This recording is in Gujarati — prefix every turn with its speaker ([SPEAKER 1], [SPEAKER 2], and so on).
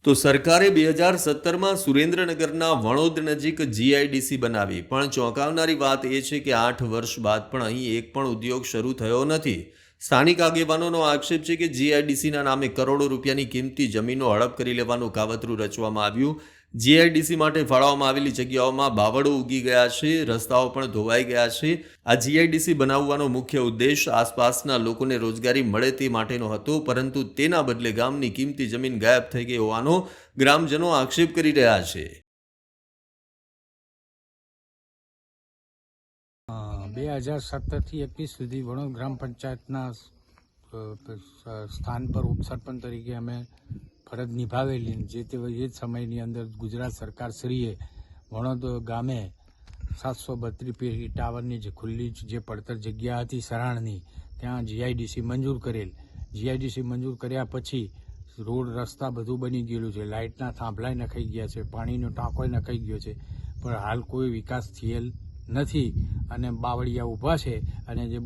[SPEAKER 1] તો સરકારે 2017માં સુરેન્દ્રનગરના વણોદ નજીક જીઆઈડીસી બનાવી, પણ ચોંકાવનારી વાત એ છે કે 8 વર્ષ બાદ પણ અહીં એક પણ ઉદ્યોગ શરૂ થયો નથી. સ્થાનિક આગેવાનોનો આક્ષેપ છે કે જીઆઈડીસીના નામે કરોડો રૂપિયાની કિંમતી જમીનો હડપ કરી લેવાનું કાવતરું રચવામાં આવ્યું. જીઆઈડીસી માટે ફાળવવામાં આવેલી જગ્યાઓમાં બાવળો ઉગી ગયા છે, રસ્તાઓ પણ ધોવાઈ ગયા છે. આ જીઆઈડીસી બનાવવાનો મુખ્ય ઉદ્દેશ આસપાસના લોકોને રોજગારી મળે તે માટેનો હતો, પરંતુ તેના બદલે ગામની કિંમતી જમીન ગાયબ થઈ ગઈ હોવાનો ગ્રામજનો આક્ષેપ કરી રહ્યા છે.
[SPEAKER 2] 2017થી 21 સુધી વણોદ ગ્રામ પંચાયતના સ્થાન પર ઉપસરપંચ તરીકે અમે ફરજ નિભાવેલી. જે જ સમયની અંદર ગુજરાત સરકારશ્રીએ વણોદ ગામે 732 ટાવરની જે ખુલ્લી જે પડતર જગ્યા હતી સરાણની, ત્યાં જીઆઈડીસી મંજૂર કરેલ. જીઆઈડીસી મંજૂર કર્યા પછી રોડ રસ્તા બધું બની ગયેલું છે, લાઇટના થાંભલાય નખાઈ ગયા છે, પાણીનો ટાંકોય નખાઈ ગયો છે, પણ હાલ કોઈ વિકાસ થયેલ નથી અને બાવળિયા ઊભા છે. અને જે